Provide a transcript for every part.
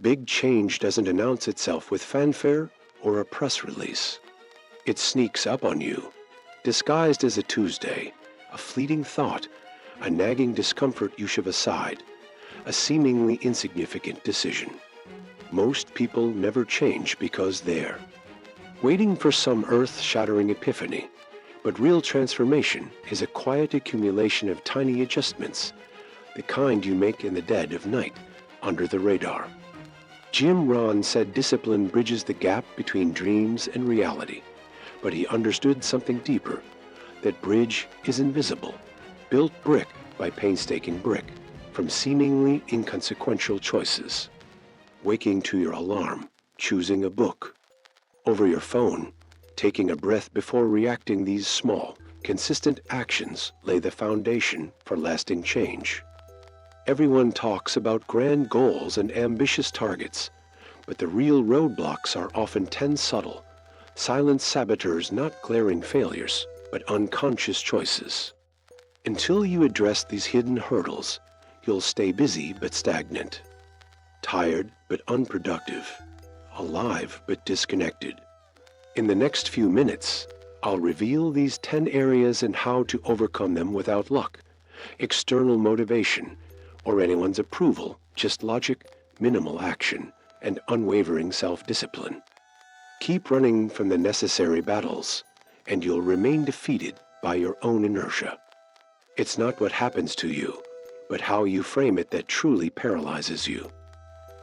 Big change doesn't announce itself with fanfare or a press release. It sneaks up on you, disguised as a Tuesday, a fleeting thought, a nagging discomfort you shove aside, a seemingly insignificant decision. Most people never change because they're waiting for some earth-shattering epiphany, but real transformation is a quiet accumulation of tiny adjustments, the kind you make in the dead of night, under the radar. Jim Rohn said discipline bridges the gap between dreams and reality, but he understood something deeper. That bridge is invisible, built brick by painstaking brick, from seemingly inconsequential choices. Waking to your alarm, choosing a book. Over your phone, taking a breath before reacting. These small, consistent actions lay the foundation for lasting change. Everyone talks about grand goals and ambitious targets, but the real roadblocks are often 10 subtle, silent saboteurs, not glaring failures, but unconscious choices. Until you address these hidden hurdles, you'll stay busy but stagnant, tired but unproductive, alive but disconnected. In the next few minutes, I'll reveal these 10 areas and how to overcome them without luck, external motivation, or anyone's approval, just logic, minimal action, and unwavering self-discipline. Keep running from the necessary battles, and you'll remain defeated by your own inertia. It's not what happens to you, but how you frame it that truly paralyzes you.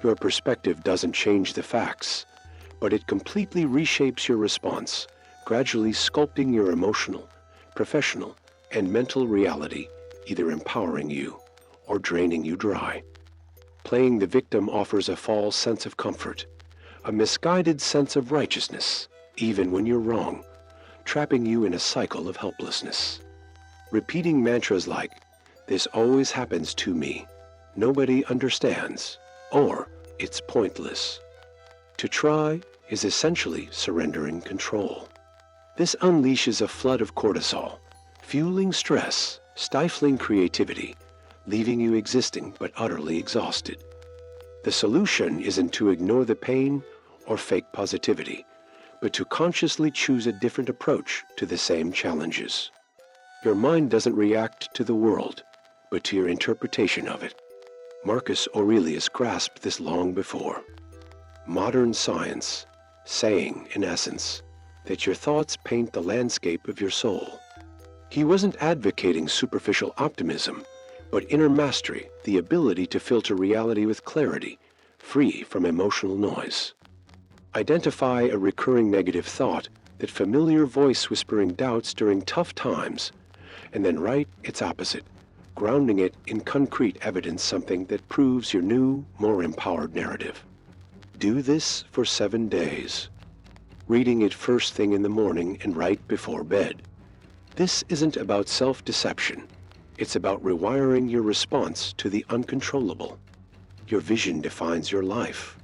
Your perspective doesn't change the facts, but it completely reshapes your response, gradually sculpting your emotional, professional, and mental reality, either empowering you or draining you dry. Playing the victim offers a false sense of comfort, a misguided sense of righteousness, even when you're wrong, trapping you in a cycle of helplessness. Repeating mantras like, "This always happens to me," "Nobody understands," or "It's pointless." To try is essentially surrendering control. This unleashes a flood of cortisol, fueling stress, stifling creativity, leaving you existing but utterly exhausted. The solution isn't to ignore the pain or fake positivity, but to consciously choose a different approach to the same challenges. Your mind doesn't react to the world, but to your interpretation of it. Marcus Aurelius grasped this long before. Modern science, saying, in essence, that your thoughts paint the landscape of your soul. He wasn't advocating superficial optimism, but inner mastery, the ability to filter reality with clarity, free from emotional noise. Identify a recurring negative thought, that familiar voice whispering doubts during tough times, and then write its opposite, grounding it in concrete evidence, something that proves your new, more empowered narrative. Do this for 7 days, reading it first thing in the morning and right before bed. This isn't about self-deception. It's about rewiring your response to the uncontrollable. Your vision defines your life.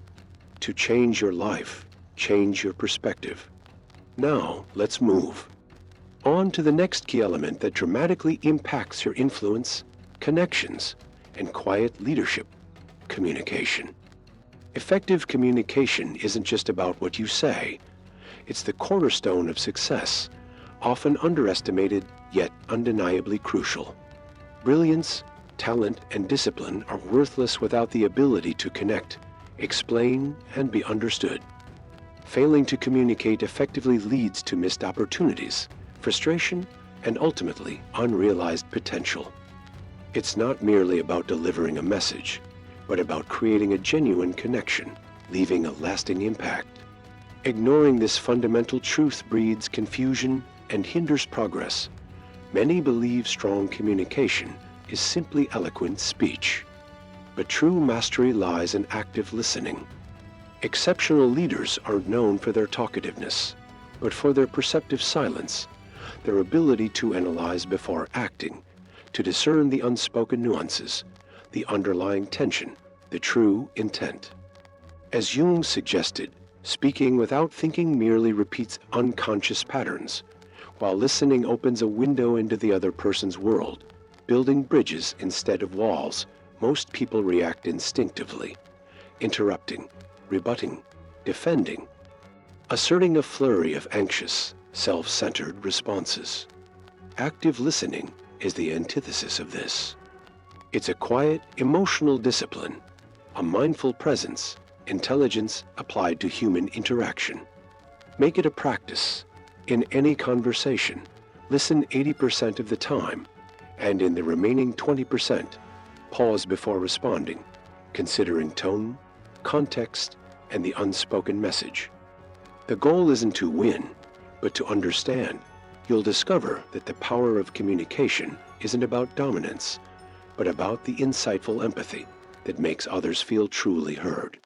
To change your life, change your perspective. Now, let's move on to the next key element that dramatically impacts your influence, connections, and quiet leadership: communication. Effective communication isn't just about what you say. It's the cornerstone of success, often underestimated, yet undeniably crucial. Brilliance, talent, and discipline are worthless without the ability to connect, explain, and be understood. Failing to communicate effectively leads to missed opportunities, frustration, and ultimately unrealized potential. It's not merely about delivering a message, but about creating a genuine connection, leaving a lasting impact. Ignoring this fundamental truth breeds confusion and hinders progress. Many believe strong communication is simply eloquent speech, but true mastery lies in active listening. Exceptional leaders aren't known for their talkativeness, but for their perceptive silence, their ability to analyze before acting, to discern the unspoken nuances, the underlying tension, the true intent. As Jung suggested, speaking without thinking merely repeats unconscious patterns, while listening opens a window into the other person's world, building bridges instead of walls. Most people react instinctively, interrupting, rebutting, defending, asserting a flurry of anxious, self-centered responses. Active listening is the antithesis of this. It's a quiet, emotional discipline, a mindful presence, intelligence applied to human interaction. Make it a practice. In any conversation, listen 80% of the time, and in the remaining 20%, pause before responding, considering tone, context, and the unspoken message. The goal isn't to win, but to understand. You'll discover that the power of communication isn't about dominance, but about the insightful empathy that makes others feel truly heard.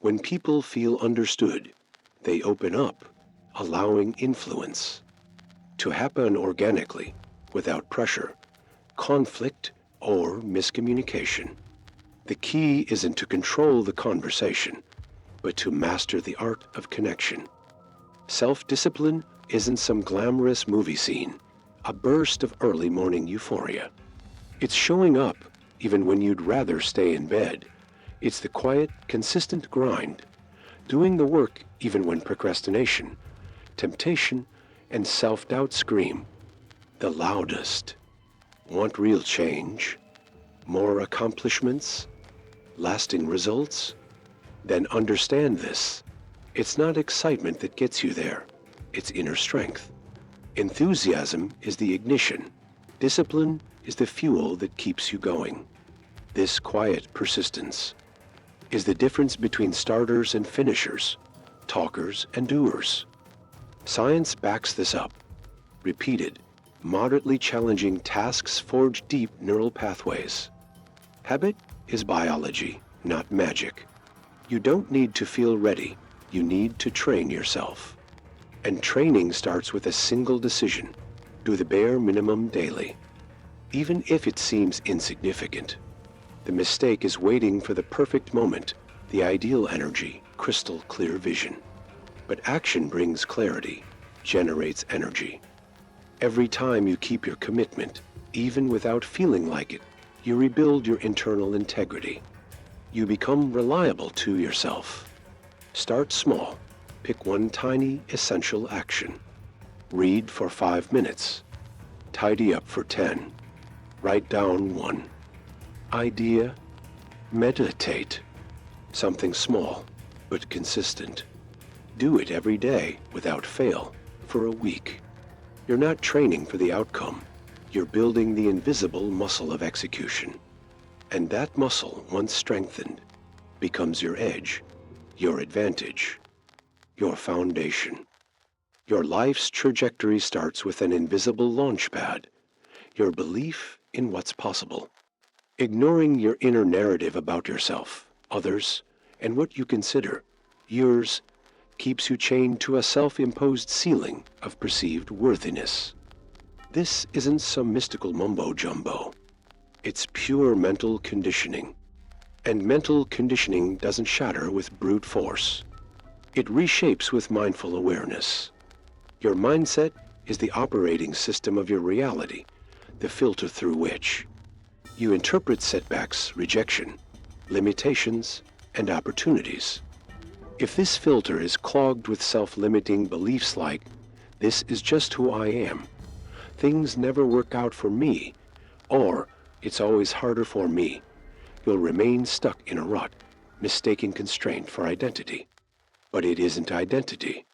When people feel understood, they open up, allowing influence to happen organically, without pressure, conflict, or miscommunication. The key isn't to control the conversation, but to master the art of connection. Self-discipline isn't some glamorous movie scene, a burst of early morning euphoria. It's showing up even when you'd rather stay in bed. It's the quiet, consistent grind, doing the work even when procrastination, temptation, and self-doubt scream the loudest. Want real change? More accomplishments? Lasting results? Then understand this. It's not excitement that gets you there. It's inner strength. Enthusiasm is the ignition. Discipline is the fuel that keeps you going. This quiet persistence is the difference between starters and finishers, talkers and doers. Science backs this up. Repeated, moderately challenging tasks forge deep neural pathways. Habit is biology, not magic. You don't need to feel ready. You need to train yourself. And training starts with a single decision. Do the bare minimum daily, even if it seems insignificant. The mistake is waiting for the perfect moment, the ideal energy, crystal clear vision. But action brings clarity, generates energy. Every time you keep your commitment, even without feeling like it, you rebuild your internal integrity. You become reliable to yourself. Start small. Pick one tiny, essential action. Read for 5 minutes. Tidy up for 10. Write down 1 idea. Meditate. Something small, but consistent. Do it every day without fail for a week. You're not training for the outcome. You're building the invisible muscle of execution. And that muscle, once strengthened, becomes your edge, your advantage, your foundation. Your life's trajectory starts with an invisible launch pad, your belief in what's possible. Ignoring your inner narrative about yourself, others, and what you consider yours keeps you chained to a self-imposed ceiling of perceived worthiness. This isn't some mystical mumbo-jumbo. It's pure mental conditioning. And mental conditioning doesn't shatter with brute force. It reshapes with mindful awareness. Your mindset is the operating system of your reality, the filter through which you interpret setbacks, rejection, limitations, and opportunities. If this filter is clogged with self-limiting beliefs like, "This is just who I am," "Things never work out for me," or "It's always harder for me," you'll remain stuck in a rut, mistaking constraint for identity. But it isn't identity.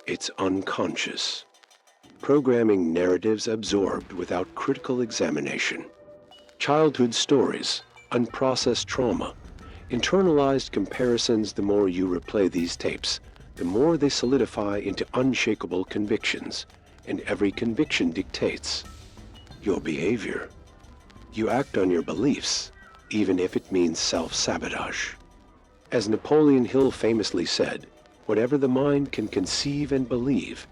It's unconscious. Programming narratives absorbed without critical examination. Childhood stories, unprocessed trauma, internalized comparisons. The more you replay these tapes, the more they solidify into unshakable convictions, and every conviction dictates your behavior. You act on your beliefs, even if it means self-sabotage. As Napoleon Hill famously said, whatever the mind can conceive and believe,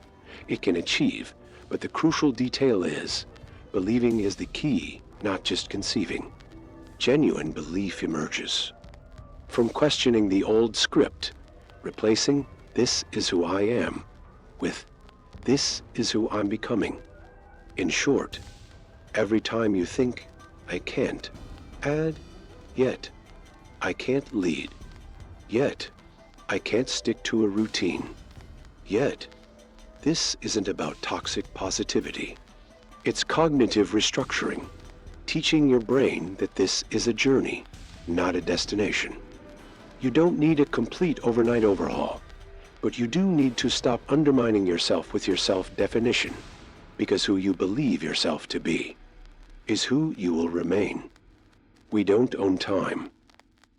it can achieve, but the crucial detail is, believing is the key, not just conceiving. Genuine belief emerges from questioning the old script, replacing "this is who I am" with "this is who I'm becoming." In short, every time you think, "I can't," add, "yet I can't lead." Yet, I can't stick to a routine. Yet, this isn't about toxic positivity. It's cognitive restructuring, teaching your brain that this is a journey, not a destination. You don't need a complete overnight overhaul, but you do need to stop undermining yourself with your self-definition, because who you believe yourself to be is who you will remain. We don't own time.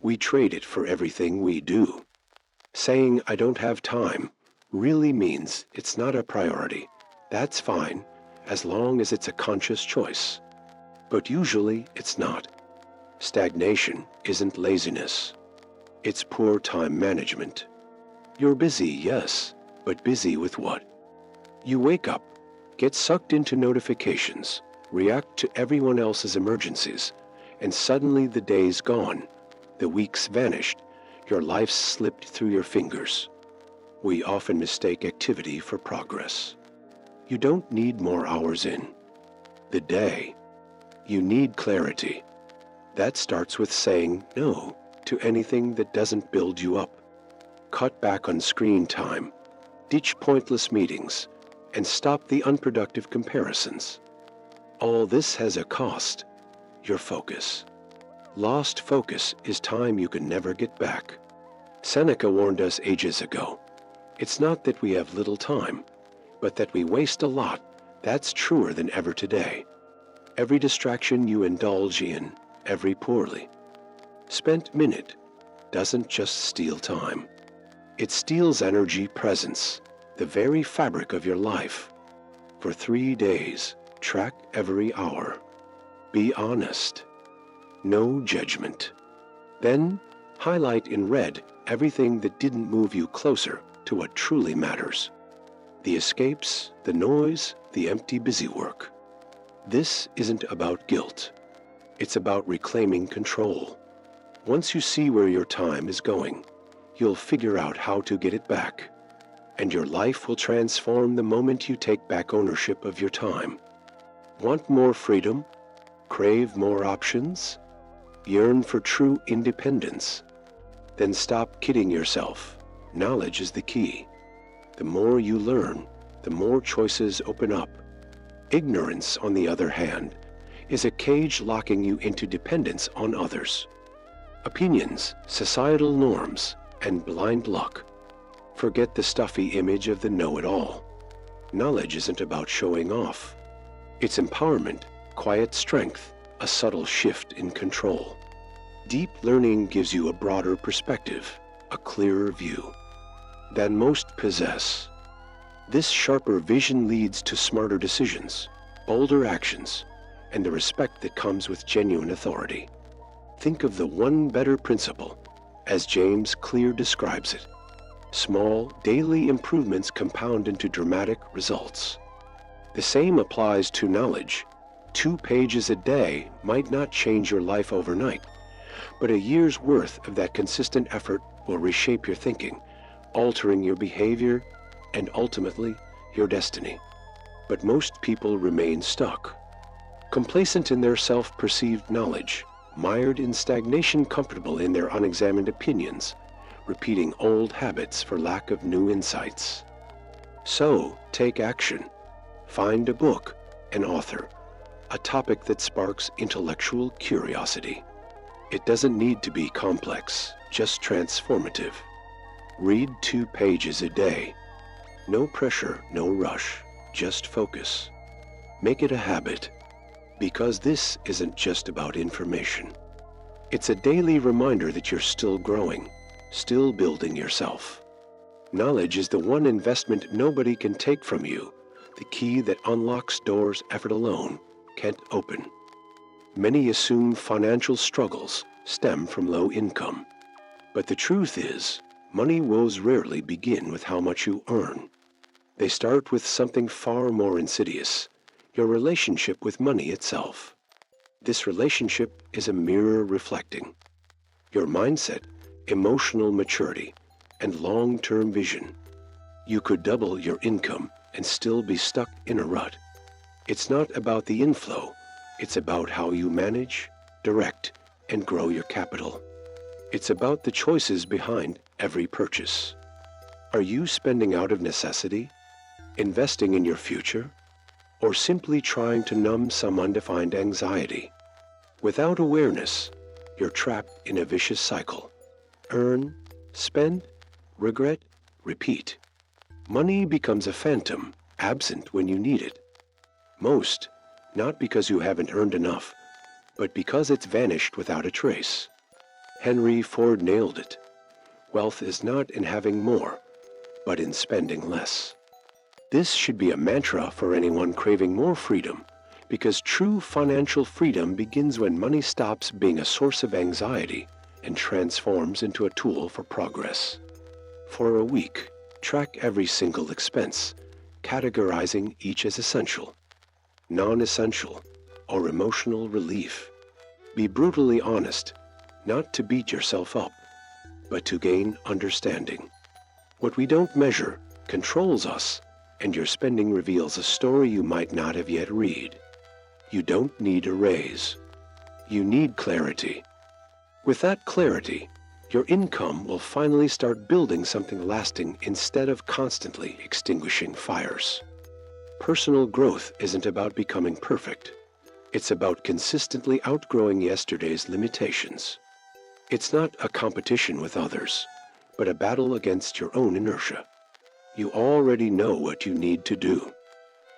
We trade it for everything we do. Saying I don't have time really means it's not a priority. That's fine, as long as it's a conscious choice. But usually it's not. Stagnation isn't laziness. It's poor time management. You're busy, yes, but busy with what? You wake up, get sucked into notifications, react to everyone else's emergencies, and suddenly the day's gone, the week's vanished, your life's slipped through your fingers. We often mistake activity for progress. You don't need more hours in the day. You need clarity. That starts with saying no to anything that doesn't build you up. Cut back on screen time, ditch pointless meetings, and stop the unproductive comparisons. All this has a cost: your focus. Lost focus is time you can never get back. Seneca warned us ages ago. It's not that we have little time, but that we waste a lot. That's truer than ever today. Every distraction you indulge in, every poorly spent minute, doesn't just steal time. It steals energy, presence, the very fabric of your life. For 3 days, track every hour. Be honest. No judgment. Then, highlight in red everything that didn't move you closer to what truly matters. The escapes, the noise, the empty busywork. This isn't about guilt. It's about reclaiming control. Once you see where your time is going, you'll figure out how to get it back. And your life will transform the moment you take back ownership of your time. Want more freedom? Crave more options? Yearn for true independence? Then stop kidding yourself. Knowledge is the key. The more you learn, the more choices open up. Ignorance, on the other hand, is a cage locking you into dependence on others. Opinions, societal norms, and blind luck. Forget the stuffy image of the know-it-all. Knowledge isn't about showing off. It's empowerment, quiet strength, a subtle shift in control. Deep learning gives you a broader perspective, a clearer view than most possess. This sharper vision leads to smarter decisions, bolder actions, and the respect that comes with genuine authority. Think of the one better principle, as James Clear describes it. Small, daily improvements compound into dramatic results. The same applies to knowledge. 2 pages a day might not change your life overnight, but a year's worth of that consistent effort will reshape your thinking, altering your behavior and ultimately your destiny. But most people remain stuck, complacent in their self-perceived knowledge, mired in stagnation, comfortable in their unexamined opinions, repeating old habits for lack of new insights. So, take action. Find a book, an author, a topic that sparks intellectual curiosity. It doesn't need to be complex, just transformative. Read 2 pages a day. No pressure, no rush, just focus. Make it a habit, because this isn't just about information. It's a daily reminder that you're still growing, still building yourself. Knowledge is the one investment nobody can take from you, the key that unlocks doors effort alone can't open. Many assume financial struggles stem from low income, but the truth is, money woes rarely begin with how much you earn. They start with something far more insidious: your relationship with money itself. This relationship is a mirror reflecting your mindset, emotional maturity, and long-term vision. You could double your income and still be stuck in a rut. It's not about the inflow, it's about how you manage, direct, and grow your capital. It's about the choices behind every purchase. Are you spending out of necessity, investing in your future, or simply trying to numb some undefined anxiety? Without awareness, you're trapped in a vicious cycle. Earn, spend, regret, repeat. Money becomes a phantom, absent when you need it. Most, not because you haven't earned enough, but because it's vanished without a trace. Henry Ford nailed it. Wealth is not in having more, but in spending less. This should be a mantra for anyone craving more freedom, because true financial freedom begins when money stops being a source of anxiety and transforms into a tool for progress. For a week, track every single expense, categorizing each as essential, non-essential, or emotional relief. Be brutally honest, not to beat yourself up, but to gain understanding. What we don't measure controls us, and your spending reveals a story you might not have yet read. You don't need a raise. You need clarity. With that clarity, your income will finally start building something lasting instead of constantly extinguishing fires. Personal growth isn't about becoming perfect. It's about consistently outgrowing yesterday's limitations. It's not a competition with others, but a battle against your own inertia. You already know what you need to do.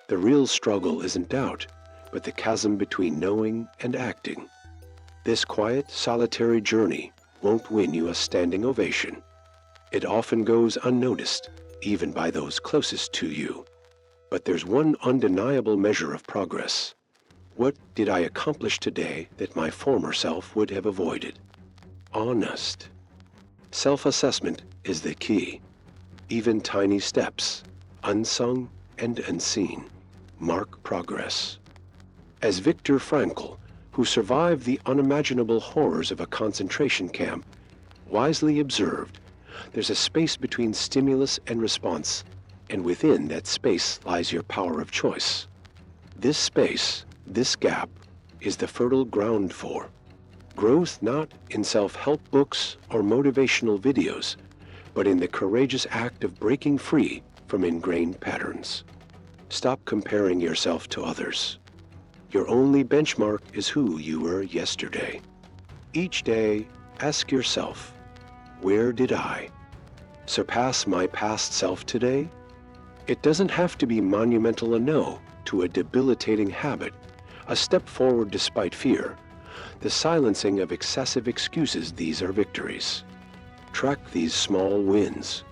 The real struggle isn't doubt, but the chasm between knowing and acting. This quiet, solitary journey won't win you a standing ovation. It often goes unnoticed, even by those closest to you. But there's one undeniable measure of progress. What did I accomplish today that my former self would have avoided? Honest. Self-assessment is the key. Even tiny steps, unsung and unseen, mark progress. As Viktor Frankl, who survived the unimaginable horrors of a concentration camp, wisely observed, there's a space between stimulus and response, and within that space lies your power of choice. This space, this gap, is the fertile ground for growth, not in self-help books or motivational videos, but in the courageous act of breaking free from ingrained patterns. Stop comparing yourself to others. Your only benchmark is who you were yesterday. Each day, ask yourself, where did I surpass my past self today? It doesn't have to be monumental a no to a debilitating habit, a step forward despite fear, the silencing of excessive excuses. These are victories. Track these small wins.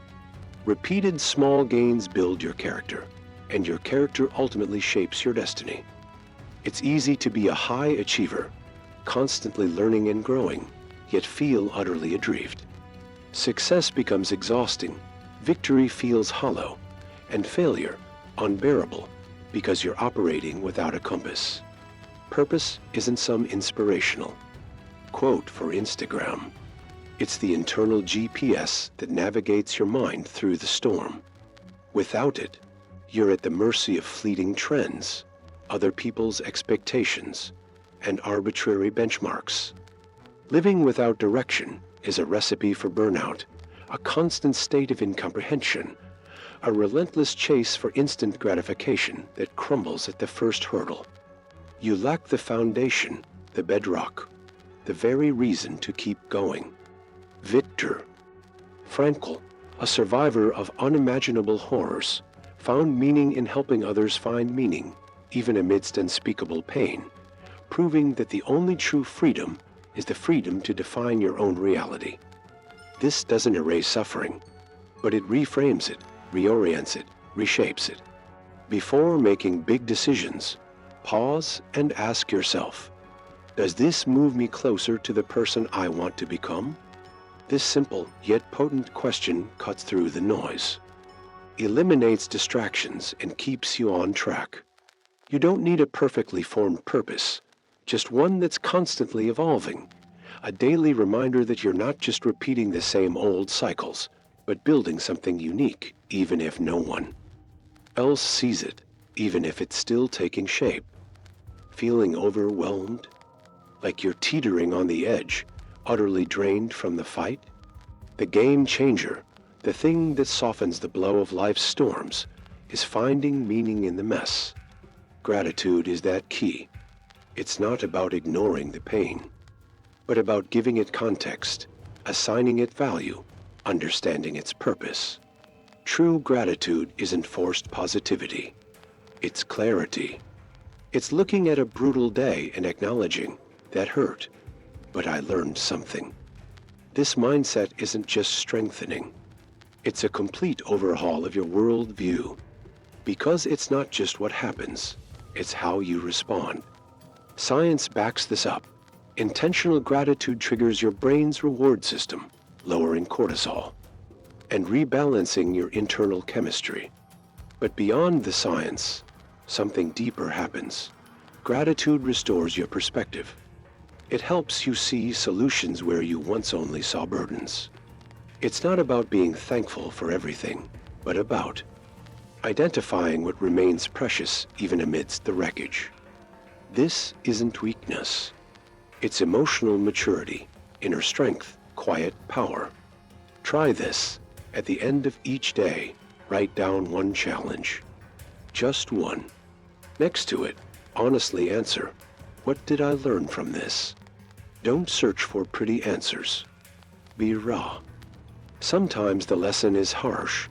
Repeated small gains build your character, and your character ultimately shapes your destiny. It's easy to be a high achiever, constantly learning and growing, yet feel utterly adrift. Success becomes exhausting, victory feels hollow, and failure unbearable because you're operating without a compass. Purpose isn't some inspirational quote for Instagram. It's the internal GPS that navigates your mind through the storm. Without it, you're at the mercy of fleeting trends, other people's expectations, and arbitrary benchmarks. Living without direction is a recipe for burnout, a constant state of incomprehension, a relentless chase for instant gratification that crumbles at the first hurdle. You lack the foundation, the bedrock, the very reason to keep going. Viktor Frankl, a survivor of unimaginable horrors, found meaning in helping others find meaning, even amidst unspeakable pain, proving that the only true freedom is the freedom to define your own reality. This doesn't erase suffering, but it reframes it, reorients it, reshapes it. Before making big decisions, pause and ask yourself, does this move me closer to the person I want to become? This simple yet potent question cuts through the noise, eliminates distractions, and keeps you on track. You don't need a perfectly formed purpose, just one that's constantly evolving, a daily reminder that you're not just repeating the same old cycles, but building something unique, even if no one else sees it, even if it's still taking shape. Feeling overwhelmed? Like you're teetering on the edge, utterly drained from the fight? The game changer, the thing that softens the blow of life's storms, is finding meaning in the mess. Gratitude is that key. It's not about ignoring the pain, but about giving it context, assigning it value, understanding its purpose. True gratitude isn't forced positivity. It's clarity. It's looking at a brutal day and acknowledging, that hurt, but I learned something. This mindset isn't just strengthening. It's a complete overhaul of your worldview. Because it's not just what happens, it's how you respond. Science backs this up. Intentional gratitude triggers your brain's reward system, lowering cortisol and rebalancing your internal chemistry. But beyond the science, something deeper happens. Gratitude restores your perspective. It helps you see solutions where you once only saw burdens. It's not about being thankful for everything, but about identifying what remains precious even amidst the wreckage. This isn't weakness. It's emotional maturity, inner strength, quiet power. Try this. At the end of each day, write down one challenge. Just one. Next to it, honestly answer, what did I learn from this? Don't search for pretty answers. Be raw. Sometimes the lesson is harsh,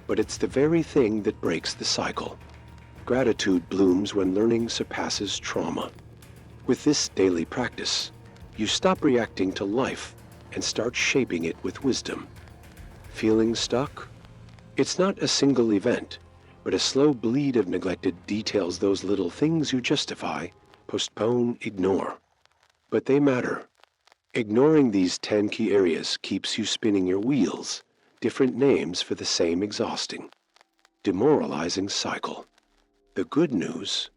but it's the very thing that breaks the cycle. Gratitude blooms when learning surpasses trauma. With this daily practice, you stop reacting to life and start shaping it with wisdom. Feeling stuck? It's not a single event, but a slow bleed of neglected details, those little things you justify, postpone, ignore. But they matter. Ignoring these 10 key areas keeps you spinning your wheels, different names for the same exhausting, demoralizing cycle. The good news,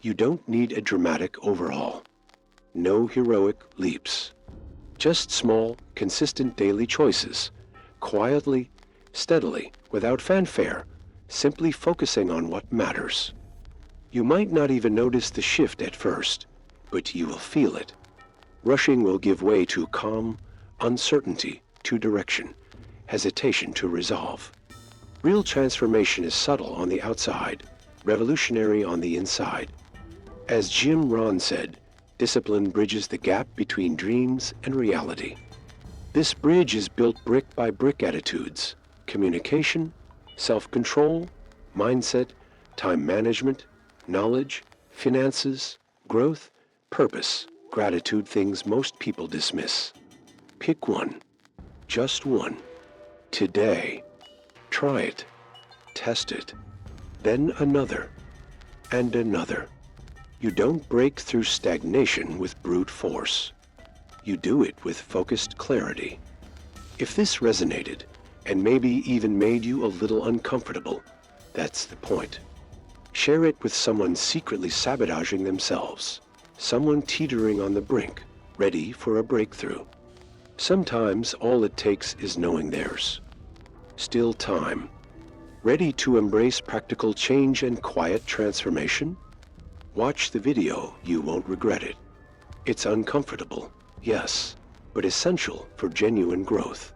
you don't need a dramatic overhaul. No heroic leaps. Just small, consistent daily choices, quietly, steadily, without fanfare, simply focusing on what matters. You might not even notice the shift at first, but you will feel it. Rushing will give way to calm, uncertainty to direction, hesitation to resolve. Real transformation is subtle on the outside, revolutionary on the inside. As Jim Rohn said, discipline bridges the gap between dreams and reality. This bridge is built brick by brick: attitudes, communication, self-control, mindset, time management, knowledge, finances, growth, purpose. Gratitude, things most people dismiss. Pick one, just one, today. Try it, test it, then another, and another. You don't break through stagnation with brute force. You do it with focused clarity. If this resonated, and maybe even made you a little uncomfortable, that's the point. Share it with someone secretly sabotaging themselves, someone teetering on the brink, ready for a breakthrough. Sometimes all it takes is knowing there's still time. Ready to embrace practical change and quiet transformation? Watch the video, you won't regret it. It's uncomfortable, yes, but essential for genuine growth.